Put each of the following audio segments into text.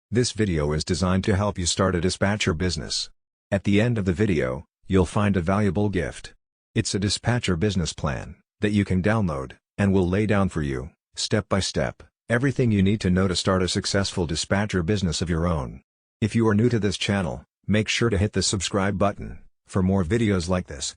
This video is designed to help you start a dispatcher business. At the end of the video, you'll find a valuable gift. It's a dispatcher business plan that you can download, and will lay down for you, step by step, everything you need to know to start a successful dispatcher business of your own. If you are new to this channel, make sure to hit the subscribe button for more videos like this.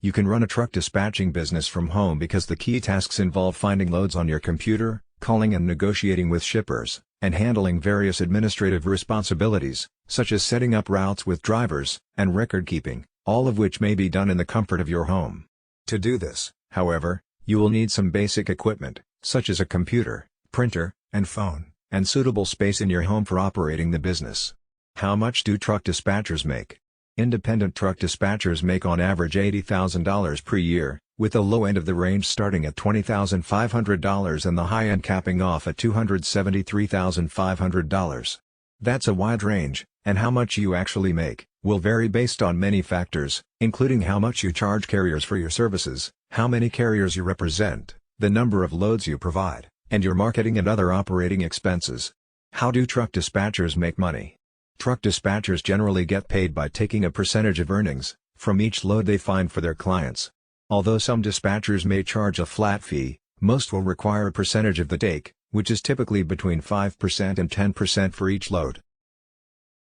You can run a truck dispatching business from home because the key tasks involve finding loads on your computer, calling and negotiating with shippers, and handling various administrative responsibilities, such as setting up routes with drivers, and record keeping, all of which may be done in the comfort of your home. To do this, however, you will need some basic equipment, such as a computer, printer, and phone, and suitable space in your home for operating the business. How much do truck dispatchers make? Independent truck dispatchers make on average $80,000 per year, with the low end of the range starting at $20,500 and the high end capping off at $273,500. That's a wide range, and how much you actually make will vary based on many factors, including how much you charge carriers for your services, how many carriers you represent, the number of loads you provide, and your marketing and other operating expenses. How do truck dispatchers make money? Truck dispatchers generally get paid by taking a percentage of earnings from each load they find for their clients. Although some dispatchers may charge a flat fee, most will require a percentage of the take, which is typically between 5% and 10% for each load.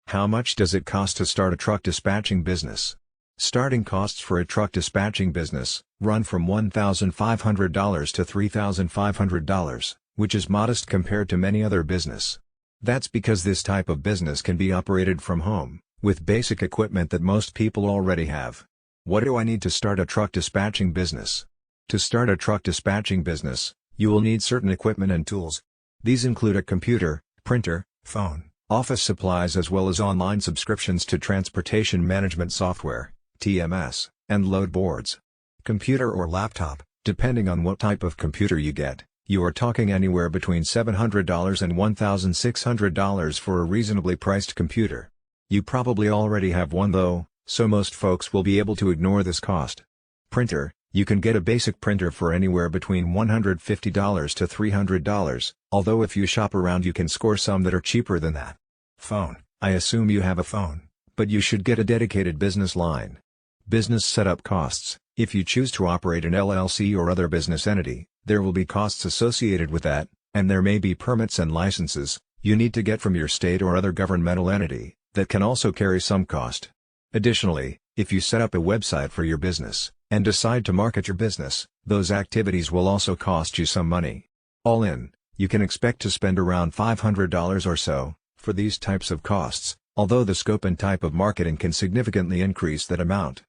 How much does it cost to start a truck dispatching business? Starting costs for a truck dispatching business run from $1,500 to $3,500, which is modest compared to many other business. That's because this type of business can be operated from home, with basic equipment that most people already have. What do I need to start a truck dispatching business? To start a truck dispatching business, you will need certain equipment and tools. These include a computer, printer, phone, office supplies as well as online subscriptions to transportation management software, TMS, and load boards. Computer or laptop, depending on what type of computer you get. You are talking anywhere between $700 and $1,600 for a reasonably priced computer. You probably already have one though, so most folks will be able to ignore this cost. Printer, you can get a basic printer for anywhere between $150 to $300, although if you shop around you can score some that are cheaper than that. Phone, I assume you have a phone, but you should get a dedicated business line. Business setup costs, if you choose to operate an LLC or other business entity, there will be costs associated with that, and there may be permits and licenses you need to get from your state or other governmental entity that can also carry some cost. Additionally, if you set up a website for your business and decide to market your business, those activities will also cost you some money. All in, you can expect to spend around $500 or so for these types of costs, although the scope and type of marketing can significantly increase that amount.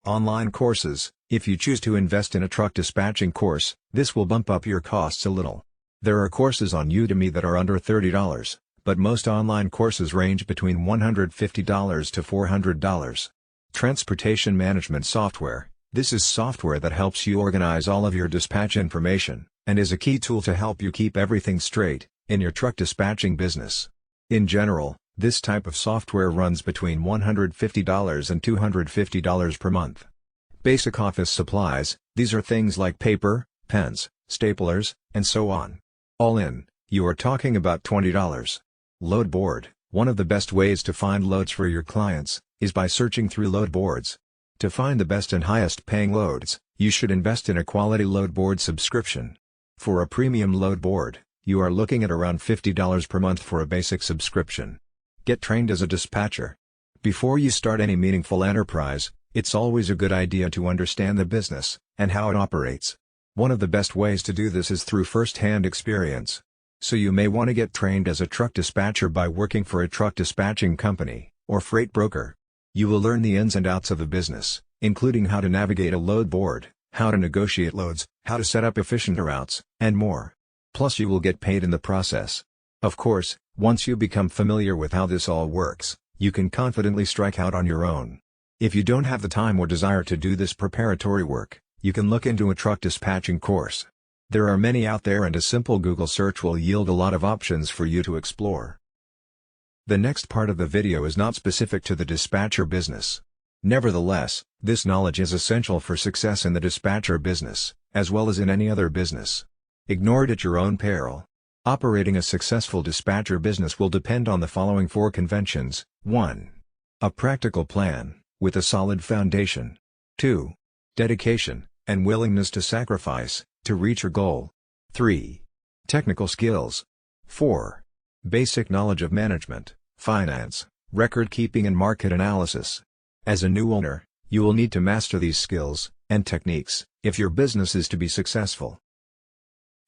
Online courses, if you choose to invest in a truck dispatching course, this will bump up your costs a little. There are courses on Udemy that are under $30, but most online courses range between $150 to $400. Transportation management software, this is software that helps you organize all of your dispatch information, and is a key tool to help you keep everything straight in your truck dispatching business. In general, this type of software runs between $150 and $250 per month. Basic office supplies, these are things like paper, pens, staplers, and so on. All in, you are talking about $20. Load board, one of the best ways to find loads for your clients is by searching through load boards. To find the best and highest paying loads, you should invest in a quality load board subscription. For a premium load board, you are looking at around $50 per month for a basic subscription. Get trained as a dispatcher. Before you start any meaningful enterprise, it's always a good idea to understand the business and how it operates. One of the best ways to do this is through first-hand experience. So you may want to get trained as a truck dispatcher by working for a truck dispatching company or freight broker. You will learn the ins and outs of the business, including how to navigate a load board, how to negotiate loads, how to set up efficient routes, and more. Plus you will get paid in the process. Of course, once you become familiar with how this all works, you can confidently strike out on your own. If you don't have the time or desire to do this preparatory work, you can look into a truck dispatching course. There are many out there and a simple Google search will yield a lot of options for you to explore. The next part of the video is not specific to the dispatcher business. Nevertheless, this knowledge is essential for success in the dispatcher business, as well as in any other business. Ignore it at your own peril. Operating a successful dispatcher business will depend on the following 4 conventions. 1. A practical plan, with a solid foundation. 2. Dedication, and willingness to sacrifice, to reach your goal. 3. Technical skills. 4. Basic knowledge of management, finance, record keeping and market analysis. As a new owner, you will need to master these skills and techniques if your business is to be successful.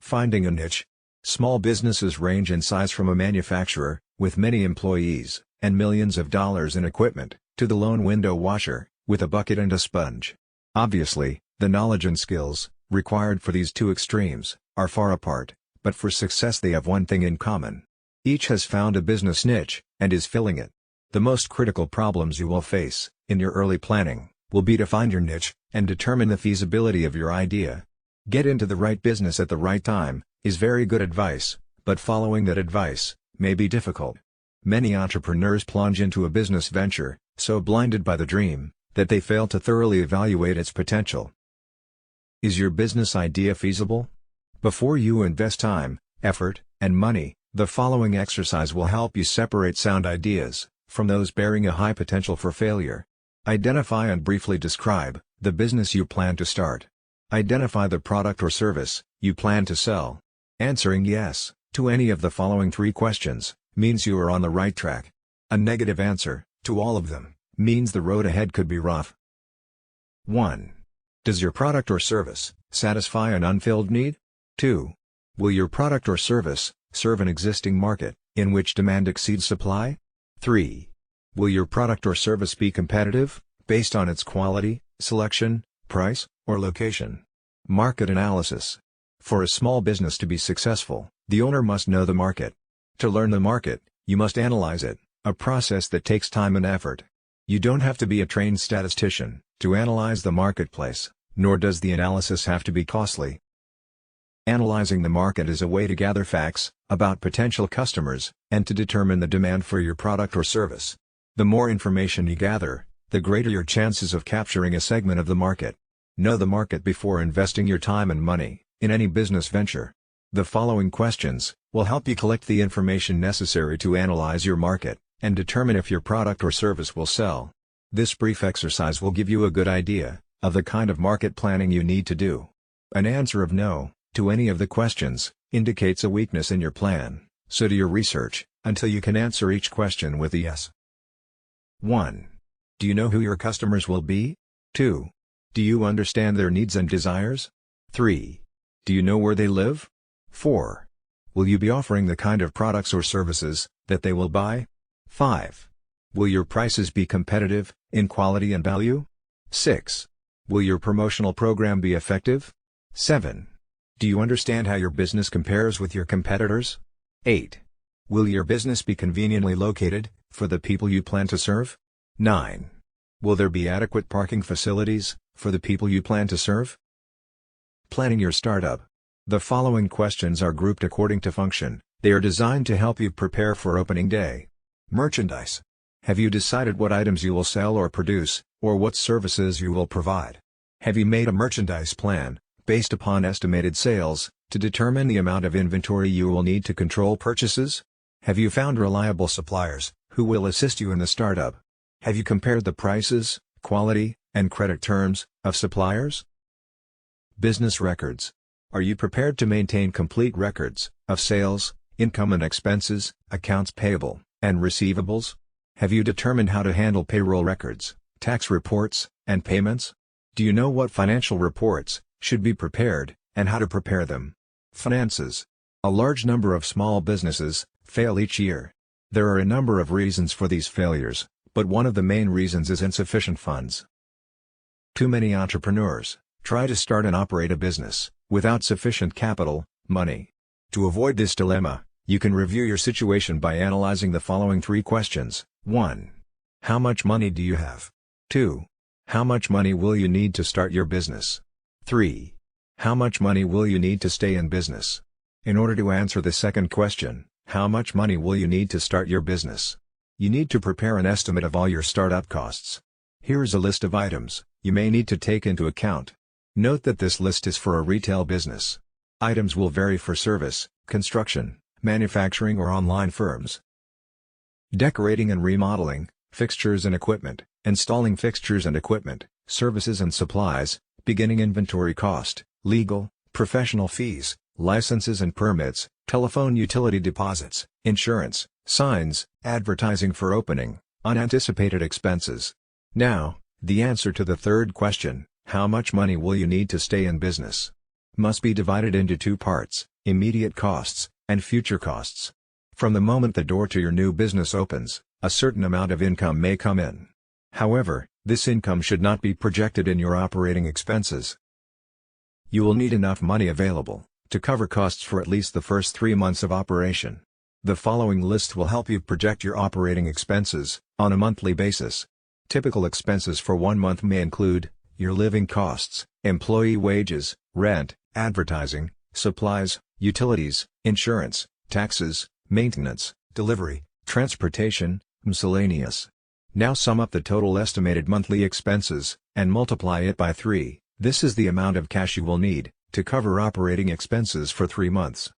Finding a niche. Small businesses range in size from a manufacturer, with many employees, and millions of dollars in equipment, to the lone window washer, with a bucket and a sponge. Obviously, the knowledge and skills, required for these two extremes, are far apart, but for success they have one thing in common. Each has found a business niche, and is filling it. The most critical problems you will face, in your early planning, will be to find your niche, and determine the feasibility of your idea. Get into the right business at the right time, is very good advice, but following that advice may be difficult. Many entrepreneurs plunge into a business venture, so blinded by the dream, that they fail to thoroughly evaluate its potential. Is your business idea feasible? Before you invest time, effort, and money, the following exercise will help you separate sound ideas from those bearing a high potential for failure. Identify and briefly describe the business you plan to start. Identify the product or service you plan to sell. Answering yes to any of the following 3 questions means you are on the right track. A negative answer to all of them means the road ahead could be rough. 1. Does your product or service satisfy an unfilled need? 2. Will your product or service serve an existing market in which demand exceeds supply? 3. Will your product or service be competitive based on its quality, selection, price, or location? Market analysis. For a small business to be successful, the owner must know the market. To learn the market, you must analyze it, a process that takes time and effort. You don't have to be a trained statistician to analyze the marketplace, nor does the analysis have to be costly. Analyzing the market is a way to gather facts about potential customers, and to determine the demand for your product or service. The more information you gather, the greater your chances of capturing a segment of the market. Know the market before investing your time and money in any business venture. The following questions will help you collect the information necessary to analyze your market, and determine if your product or service will sell. This brief exercise will give you a good idea of the kind of market planning you need to do. An answer of no to any of the questions indicates a weakness in your plan, so do your research until you can answer each question with a yes. 1. Do you know who your customers will be? 2. Do you understand their needs and desires? 3. Do you know where they live? 4. Will you be offering the kind of products or services that they will buy? 5. Will your prices be competitive in quality and value? 6. Will your promotional program be effective? 7. Do you understand how your business compares with your competitors? 8. Will your business be conveniently located for the people you plan to serve? 9. Will there be adequate parking facilities for the people you plan to serve? Planning your startup. The following questions are grouped according to function. They are designed to help you prepare for opening day. Merchandise. Have you decided what items you will sell or produce, or what services you will provide? Have you made a merchandise plan, based upon estimated sales, to determine the amount of inventory you will need to control purchases? Have you found reliable suppliers, who will assist you in the startup? Have you compared the prices, quality, and credit terms of suppliers? Business records. Are you prepared to maintain complete records of sales, income and expenses, accounts payable, and receivables? Have you determined how to handle payroll records, tax reports, and payments? Do you know what financial reports should be prepared, and how to prepare them? Finances. A large number of small businesses fail each year. There are a number of reasons for these failures, but one of the main reasons is insufficient funds. Too many entrepreneurs try to start and operate a business without sufficient capital, money. To avoid this dilemma, you can review your situation by analyzing the following 3 questions. 1. How much money do you have? 2. How much money will you need to start your business? 3. How much money will you need to stay in business? In order to answer the second question, how much money will you need to start your business? You need to prepare an estimate of all your startup costs. Here is a list of items you may need to take into account. Note that this list is for a retail business. Items will vary for service, construction, manufacturing or online firms. Decorating and remodeling, fixtures and equipment, installing fixtures and equipment, services and supplies, beginning inventory cost, legal, professional fees, licenses and permits, telephone utility deposits, insurance, signs, advertising for opening, unanticipated expenses. Now, the answer to the third question, how much money will you need to stay in business? Must be divided into two parts, immediate costs, and future costs. From the moment the door to your new business opens, a certain amount of income may come in. However, this income should not be projected in your operating expenses. You will need enough money available to cover costs for at least the first 3 months of operation. The following list will help you project your operating expenses on a monthly basis. Typical expenses for 1 month may include your living costs, employee wages, rent, advertising, supplies, utilities, insurance, taxes, maintenance, delivery, transportation, miscellaneous. Now sum up the total estimated monthly expenses, and multiply it by 3. This is the amount of cash you will need to cover operating expenses for 3 months.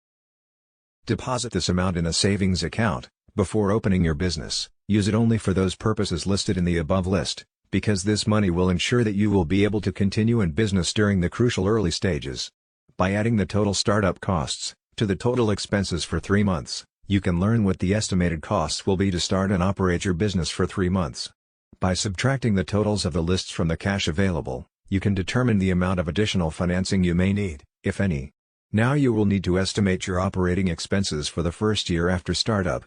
Deposit this amount in a savings account before opening your business. Use it only for those purposes listed in the above list, because this money will ensure that you will be able to continue in business during the crucial early stages. By adding the total startup costs to the total expenses for 3 months, you can learn what the estimated costs will be to start and operate your business for 3 months. By subtracting the totals of the lists from the cash available, you can determine the amount of additional financing you may need, if any. Now you will need to estimate your operating expenses for the first year after startup.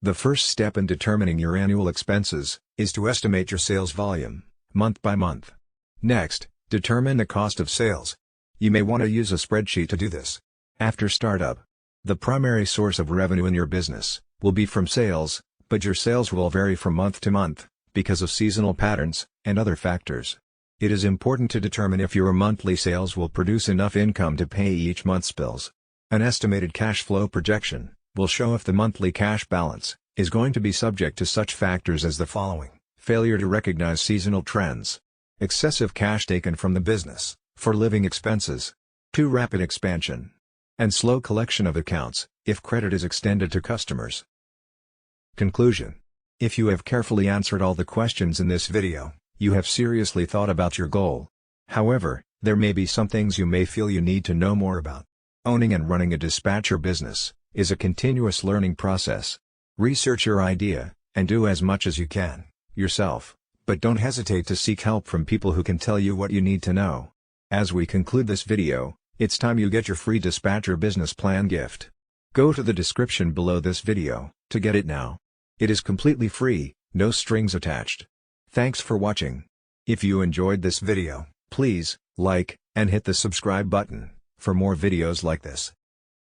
The first step in determining your annual expenses is to estimate your sales volume, month by month. Next, determine the cost of sales. You may want to use a spreadsheet to do this. After startup, the primary source of revenue in your business will be from sales, but your sales will vary from month to month because of seasonal patterns and other factors. It is important to determine if your monthly sales will produce enough income to pay each month's bills. An estimated cash flow projection will show if the monthly cash balance is going to be subject to such factors as the following: failure to recognize seasonal trends, excessive cash taken from the business for living expenses, too rapid expansion, and slow collection of accounts if credit is extended to customers. Conclusion: if you have carefully answered all the questions in this video, you have seriously thought about your goal. However, there may be some things you may feel you need to know more about. Owning and running a dispatcher business is a continuous learning process. Research your idea, and do as much as you can, yourself, but don't hesitate to seek help from people who can tell you what you need to know. As we conclude this video, it's time you get your free Dispatcher Business Plan gift. Go to the description below this video to get it now. It is completely free, no strings attached. Thanks for watching. If you enjoyed this video, please like and hit the subscribe button for more videos like this.